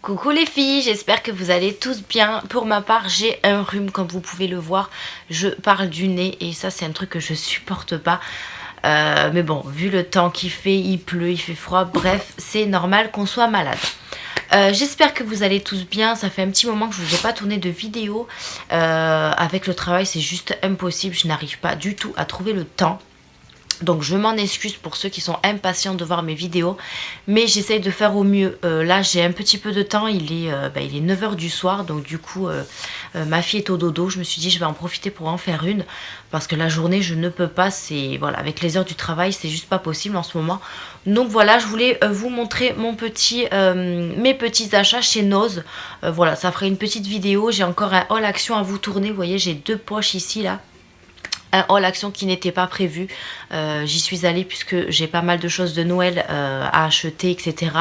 Coucou les filles, j'espère que vous allez tous bien. Pour ma part, j'ai un rhume comme vous pouvez le voir. Je parle du nez et ça c'est un truc que je supporte pas. Mais bon, vu le temps qu'il fait, il pleut, il fait froid, bref, c'est normal qu'on soit malade. J'espère que vous allez tous bien. Ça fait un petit moment que je vous ai pas tourné de vidéo. Avec le travail, c'est juste impossible. Je n'arrive pas du tout à trouver le temps. Donc je m'en excuse pour ceux qui sont impatients de voir mes vidéos. Mais j'essaye de faire au mieux. Là j'ai un petit peu de temps. Il est 9 h du soir. Donc du coup ma fille est au dodo. Je me suis dit je vais en profiter pour en faire une. Parce que la journée je ne peux pas. Voilà, avec les heures du travail c'est juste pas possible en ce moment. Donc voilà, je voulais vous montrer mes petits achats chez Nose. Voilà, ça ferait une petite vidéo. J'ai encore un haul action à vous tourner. Vous voyez, j'ai deux poches ici là. Un haul action qui n'était pas prévu. J'y suis allée puisque j'ai pas mal de choses de Noël à acheter, etc.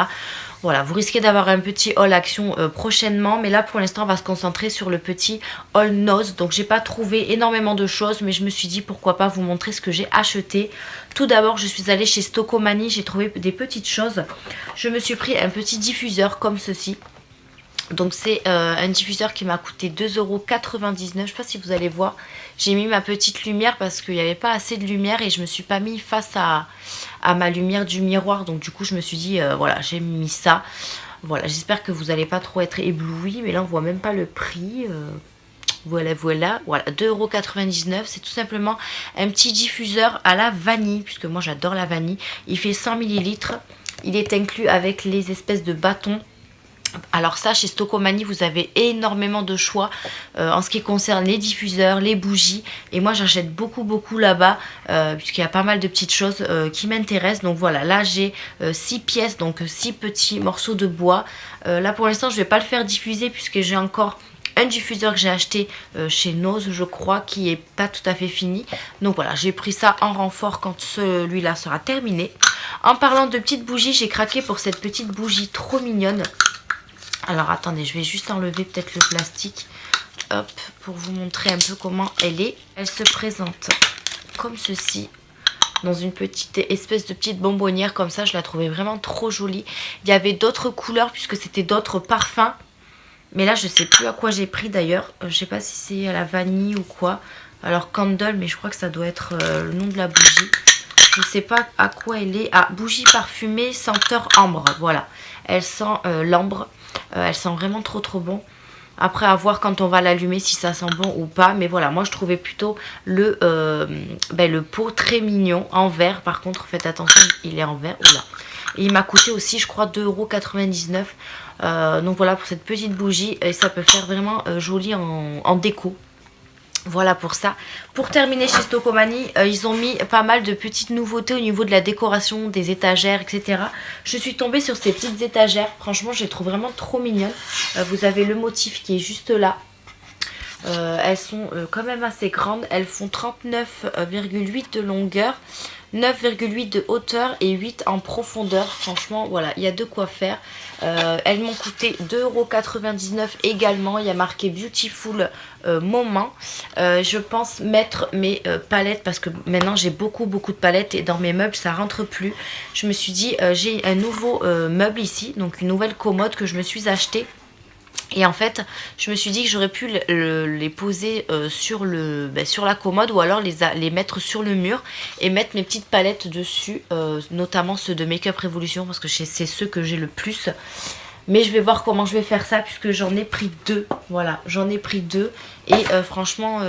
Voilà, vous risquez d'avoir un petit haul action prochainement. Mais là pour l'instant on va se concentrer sur le petit haul Nose. Donc j'ai pas trouvé énormément de choses. Mais je me suis dit pourquoi pas vous montrer ce que j'ai acheté. Tout d'abord je suis allée chez Stocomanie. J'ai trouvé des petites choses. Je me suis pris un petit diffuseur comme ceci. Donc c'est un diffuseur qui m'a coûté 2,99 €. Je ne sais pas si vous allez voir. J'ai mis ma petite lumière parce qu'il n'y avait pas assez de lumière et je me suis pas mis face à ma lumière du miroir. Donc du coup je me suis dit voilà, j'ai mis ça. Voilà, j'espère que vous n'allez pas trop être éblouis. Mais là on voit même pas le prix. Voilà, 2,99 €. C'est tout simplement un petit diffuseur à la vanille. Puisque moi j'adore la vanille. Il fait 100 ml. Il est inclus avec les espèces de bâtons. Alors ça, chez Stocomanie, vous avez énormément de choix en ce qui concerne les diffuseurs, les bougies. Et moi, j'achète beaucoup là-bas, puisqu'il y a pas mal de petites choses qui m'intéressent. Donc voilà, là j'ai 6 pièces, donc 6 petits morceaux de bois. Là pour l'instant, je ne vais pas le faire diffuser, puisque j'ai encore un diffuseur que j'ai acheté chez Nose, je crois, qui est pas tout à fait fini. Donc voilà, j'ai pris ça en renfort quand celui-là sera terminé. En parlant de petites bougies, j'ai craqué pour cette petite bougie trop mignonne. Alors attendez, je vais juste enlever peut-être le plastique, hop, pour vous montrer un peu comment elle est. Elle se présente comme ceci, dans une petite espèce de petite bonbonnière comme ça. Je la trouvais vraiment trop jolie. Il y avait d'autres couleurs puisque c'était d'autres parfums. Mais là je sais plus à quoi j'ai pris d'ailleurs. Je sais pas si c'est à la vanille ou quoi. Alors candle, mais je crois que ça doit être le nom de la bougie. Je sais pas à quoi elle est. Ah, bougie parfumée senteur ambre, voilà. Elle sent l'ambre. Elle sent vraiment trop bon. Après à voir quand on va l'allumer si ça sent bon ou pas. Mais voilà, moi je trouvais plutôt le pot très mignon en verre. Par contre faites attention, il est en verre. Oula. Et il m'a coûté aussi je crois 2,99 €. Donc voilà pour cette petite bougie. Et ça peut faire vraiment joli en déco. Voilà pour ça. Pour terminer chez Stocomanie, ils ont mis pas mal de petites nouveautés au niveau de la décoration, des étagères, etc. Je suis tombée sur ces petites étagères. Franchement, je les trouve vraiment trop mignonnes. Vous avez le motif qui est juste là. Elles sont quand même assez grandes. Elles font 39,8 de longueur, 9,8 de hauteur et 8 en profondeur. Franchement, voilà, il y a de quoi faire. Elles m'ont coûté 2,99 € également. Il y a marqué Beautiful Moment. Je pense mettre mes palettes parce que maintenant j'ai beaucoup de palettes et dans mes meubles ça rentre plus. Je me suis dit j'ai un nouveau meuble ici, donc une nouvelle commode que je me suis achetée. Et en fait, je me suis dit que j'aurais pu les poser sur la commode ou alors les mettre sur le mur et mettre mes petites palettes dessus, notamment ceux de Make Up Revolution parce que c'est ceux que j'ai le plus. Mais je vais voir comment je vais faire ça puisque j'en ai pris deux. Voilà, j'en ai pris deux. Et franchement,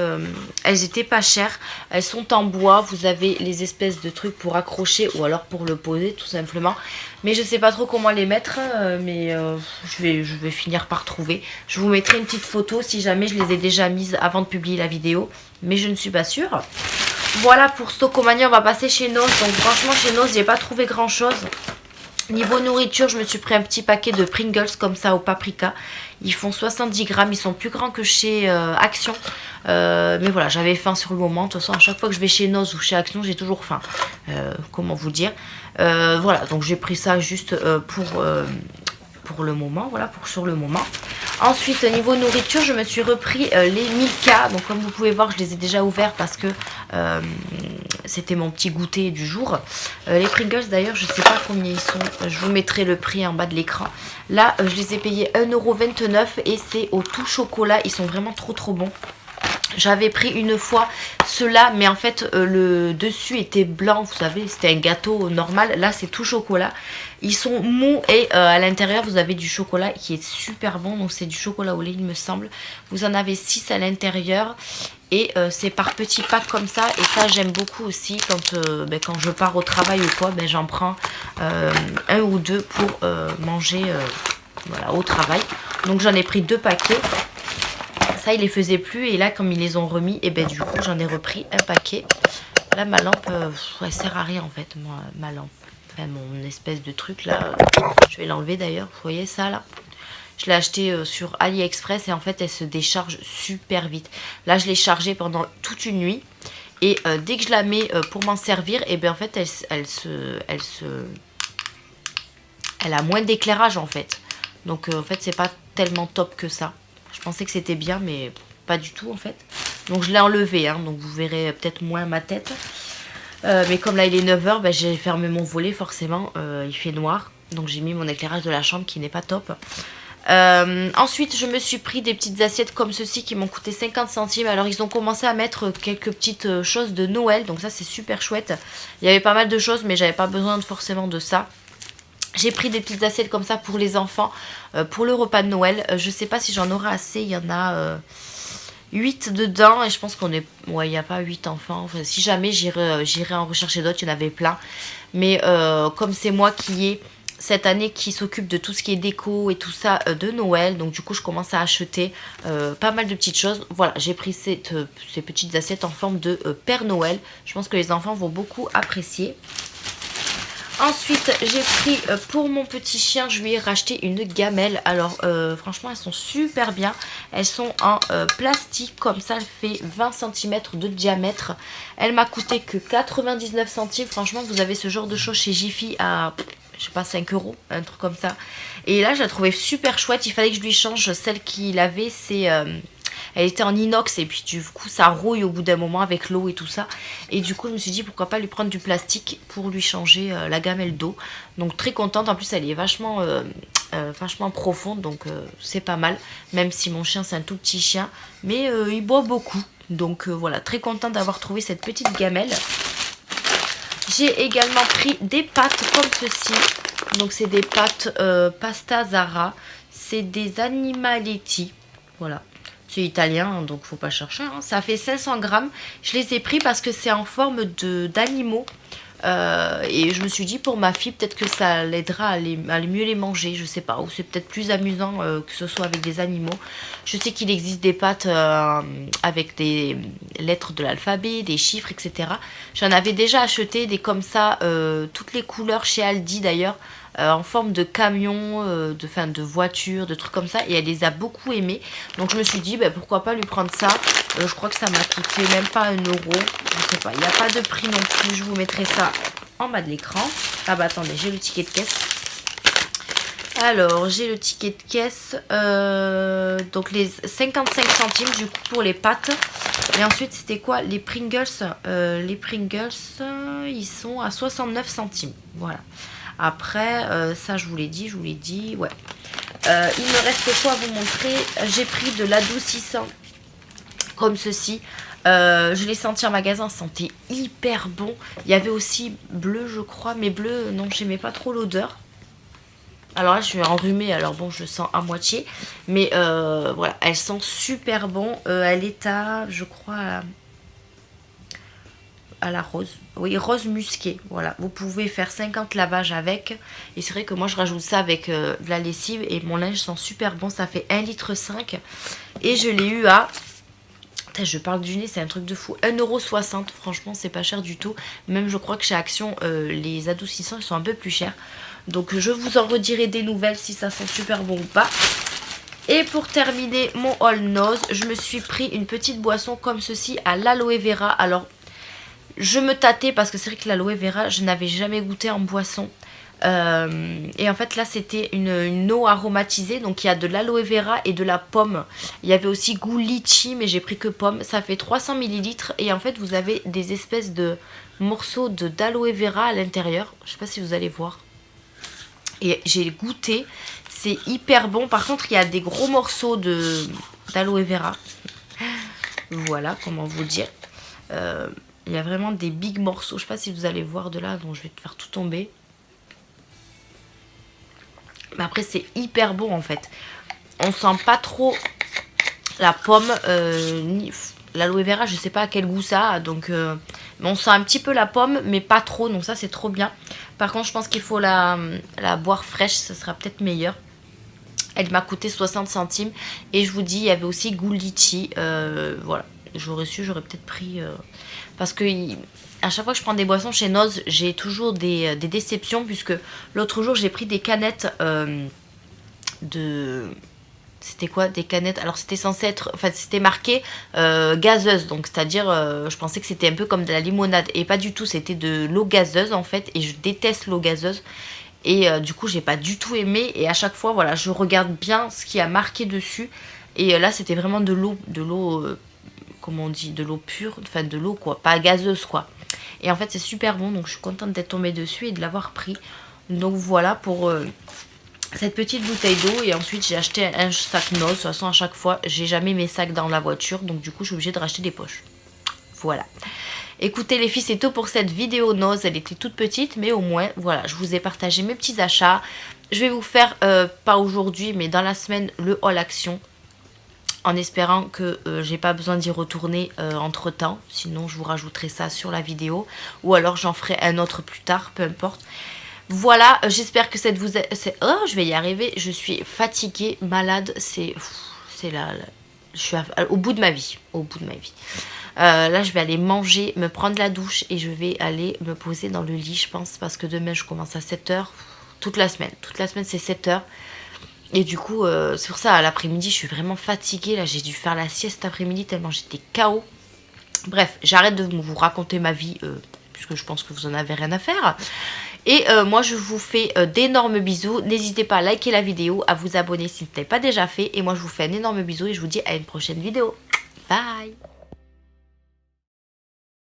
elles étaient pas chères. Elles sont en bois. Vous avez les espèces de trucs pour accrocher ou alors pour le poser tout simplement. Mais je sais pas trop comment les mettre. Je vais finir par trouver. Je vous mettrai une petite photo si jamais je les ai déjà mises avant de publier la vidéo. Mais je ne suis pas sûre. Voilà pour Stocomanie, on va passer chez Nose. Donc franchement chez Nose, j'ai pas trouvé grand chose. Niveau nourriture, je me suis pris un petit paquet de Pringles comme ça au paprika. Ils font 70 grammes, ils sont plus grands que chez Action. Mais voilà, j'avais faim sur le moment. De toute façon, à chaque fois que je vais chez Nose ou chez Action, j'ai toujours faim. Comment vous dire. Voilà, donc j'ai pris ça juste pour le moment. Voilà, pour sur le moment. Ensuite, niveau nourriture, je me suis repris les Milka. Donc comme vous pouvez voir, je les ai déjà ouverts parce que c'était mon petit goûter du jour. Les Pringles d'ailleurs, je sais pas combien ils sont, je vous mettrai le prix en bas de l'écran. Là, je les ai payés 1,29 € et c'est au tout chocolat, ils sont vraiment trop bons. J'avais pris une fois ceux-là, mais en fait le dessus était blanc, vous savez, c'était un gâteau normal. Là c'est tout chocolat, ils sont mous et à l'intérieur vous avez du chocolat qui est super bon. Donc c'est du chocolat au lait il me semble. Vous en avez 6 à l'intérieur et c'est par petits packs comme ça. Et ça j'aime beaucoup aussi quand je pars au travail ou quoi, j'en prends un ou deux pour manger voilà, au travail. Donc j'en ai pris 2 paquets. Ça il les faisait plus et là comme ils les ont remis, et du coup j'en ai repris un paquet. Là ma lampe elle sert à rien en fait, moi, ma lampe, enfin mon espèce de truc là, je vais l'enlever d'ailleurs, vous voyez ça là, je l'ai acheté sur AliExpress et en fait elle se décharge super vite. Là je l'ai chargée pendant toute une nuit et dès que je la mets pour m'en servir, et en fait elle a moins d'éclairage en fait. Donc en fait c'est pas tellement top que ça. Je pensais que c'était bien, mais pas du tout en fait. Donc je l'ai enlevé, hein, donc vous verrez peut-être moins ma tête. Mais comme là il est 9 h, j'ai fermé mon volet forcément, il fait noir. Donc j'ai mis mon éclairage de la chambre qui n'est pas top. Ensuite je me suis pris des petites assiettes comme ceci qui m'ont coûté 50 centimes. Alors ils ont commencé à mettre quelques petites choses de Noël, donc ça c'est super chouette. Il y avait pas mal de choses mais j'avais pas besoin forcément de ça. J'ai pris des petites assiettes comme ça pour les enfants, pour le repas de Noël. Je sais pas si j'en aurai assez, il y en a 8 dedans. Et je pense qu'on est... Ouais, il n'y a pas 8 enfants. Enfin, si jamais, j'irai en rechercher d'autres, il y en avait plein. Mais comme c'est moi qui ai, cette année, qui s'occupe de tout ce qui est déco et tout ça de Noël. Donc du coup, je commence à acheter pas mal de petites choses. Voilà, j'ai pris ces petites assiettes en forme de Père Noël. Je pense que les enfants vont beaucoup apprécier. Ensuite, j'ai pris pour mon petit chien, je lui ai racheté une gamelle. Alors, franchement, elles sont super bien. Elles sont en plastique, comme ça, elle fait 20 cm de diamètre. Elle m'a coûté que 99 centimes. Franchement, vous avez ce genre de choses chez Jiffy à, je sais pas, 5 €, un truc comme ça. Et là, je la trouvais super chouette. Il fallait que je lui change celle qu'il avait, c'est... elle était en inox et puis du coup ça rouille au bout d'un moment avec l'eau et tout ça. Et du coup je me suis dit pourquoi pas lui prendre du plastique pour lui changer la gamelle d'eau. Donc très contente, en plus elle est vachement profonde, donc c'est pas mal. Même si mon chien c'est un tout petit chien, mais il boit beaucoup. Donc voilà, très contente d'avoir trouvé cette petite gamelle. J'ai également pris des pâtes comme ceci. Donc c'est des pâtes pasta Zara. C'est des animaletti. Voilà. C'est italien, donc faut pas chercher. Hein. Ça fait 500 grammes. Je les ai pris parce que c'est en forme d'animaux. Et je me suis dit pour ma fille, peut-être que ça l'aidera à mieux les manger. Je sais pas. Ou c'est peut-être plus amusant que ce soit avec des animaux. Je sais qu'il existe des pâtes avec des lettres de l'alphabet, des chiffres, etc. J'en avais déjà acheté des comme ça, toutes les couleurs chez Aldi d'ailleurs. En forme de camion, de voiture, de trucs comme ça. Et elle les a beaucoup aimés. Donc je me suis dit, pourquoi pas lui prendre ça. Je crois que ça m'a coûté même pas 1 €. Je sais pas, il n'y a pas de prix non plus. Je vous mettrai ça en bas de l'écran. Ah bah attendez, j'ai le ticket de caisse. Alors, j'ai le ticket de caisse. Donc les 55 centimes du coup pour les pâtes. Et ensuite, c'était quoi? Les Pringles. Les Pringles, ils sont à 69 centimes. Voilà. Après, ça je vous l'ai dit, ouais. Il me reste quoi à vous montrer? J'ai pris de l'adoucissant, comme ceci. Je l'ai senti en magasin, ça sentait hyper bon. Il y avait aussi bleu, je crois, mais bleu, non, j'aimais pas trop l'odeur. Alors là, je suis enrhumée, alors bon, je le sens à moitié. Mais voilà, elle sent super bon. Elle est à, je crois... à la rose, oui, rose musquée, voilà, vous pouvez faire 50 lavages avec, et c'est vrai que moi je rajoute ça avec de la lessive et mon linge sent super bon, ça fait 1,5 litre et je l'ai eu à, je parle du nez, c'est un truc de fou, 1,60 €, franchement c'est pas cher du tout, même je crois que chez Action les adoucissants ils sont un peu plus chers, donc je vous en redirai des nouvelles si ça sent super bon ou pas. Et pour terminer mon haul nose, je me suis pris une petite boisson comme ceci à l'aloe vera. Alors je me tâtais parce que c'est vrai que l'aloe vera, je n'avais jamais goûté en boisson. Et en fait là c'était une eau aromatisée. Donc il y a de l'aloe vera et de la pomme. Il y avait aussi goût litchi mais j'ai pris que pomme. Ça fait 300 ml et en fait vous avez des espèces de morceaux d'aloe vera à l'intérieur. Je sais pas si vous allez voir. Et j'ai goûté, c'est hyper bon. Par contre, il y a des gros morceaux d'aloe vera. Voilà, comment vous dire. Il y a vraiment des big morceaux. Je sais pas si vous allez voir de là, donc je vais te faire tout tomber. Mais après, c'est hyper bon en fait. On sent pas trop la pomme, ni l'aloe vera, je sais pas à quel goût ça a. Donc, mais on sent un petit peu la pomme, mais pas trop. Donc ça, c'est trop bien. Par contre, je pense qu'il faut la boire fraîche, ça sera peut-être meilleur. Elle m'a coûté 60 centimes. Et je vous dis, il y avait aussi goût litchi. Voilà, j'aurais su, j'aurais peut-être pris... parce que à chaque fois que je prends des boissons chez Noz, j'ai toujours des déceptions. Puisque l'autre jour, j'ai pris des canettes de... C'était quoi? Des canettes. Alors c'était censé être... Enfin c'était marqué gazeuse. Donc c'est-à-dire je pensais que c'était un peu comme de la limonade. Et pas du tout. C'était de l'eau gazeuse en fait. Et je déteste l'eau gazeuse. Et du coup j'ai pas du tout aimé. Et à chaque fois voilà, je regarde bien ce qui a marqué dessus. Et là c'était vraiment de l'eau. Comment on dit? De l'eau pure. Enfin de l'eau quoi. Pas gazeuse quoi. Et en fait c'est super bon. Donc je suis contente d'être tombée dessus et de l'avoir pris. Donc voilà pour... cette petite bouteille d'eau. Et ensuite j'ai acheté un sac Noz. De toute façon à chaque fois j'ai jamais mes sacs dans la voiture. Donc du coup je suis obligée de racheter des poches. Voilà. Écoutez les filles, c'est tout pour cette vidéo Noz. Elle était toute petite mais au moins voilà, je vous ai partagé mes petits achats. Je vais vous faire, pas aujourd'hui mais dans la semaine, le haul action. En espérant que j'ai pas besoin d'y retourner entre temps. Sinon je vous rajouterai ça sur la vidéo. Ou alors j'en ferai un autre plus tard, peu importe. Voilà, j'espère que cette vous a... Oh, je vais y arriver. Je suis fatiguée, malade. C'est là. Je suis au bout de ma vie. Au bout de ma vie. Là, je vais aller manger, me prendre la douche. Et je vais aller me poser dans le lit, je pense. Parce que demain, je commence à 7 h. Toute la semaine. Toute la semaine, c'est 7 h. Et du coup, c'est pour ça, à l'après-midi, je suis vraiment fatiguée. Là, j'ai dû faire la sieste après-midi tellement j'étais KO. Bref, j'arrête de vous raconter ma vie. Puisque je pense que vous en avez rien à faire. Et moi je vous fais d'énormes bisous. N'hésitez pas à liker la vidéo, à vous abonner si ce n'est pas déjà fait. Et moi je vous fais un énorme bisou et je vous dis à une prochaine vidéo. Bye.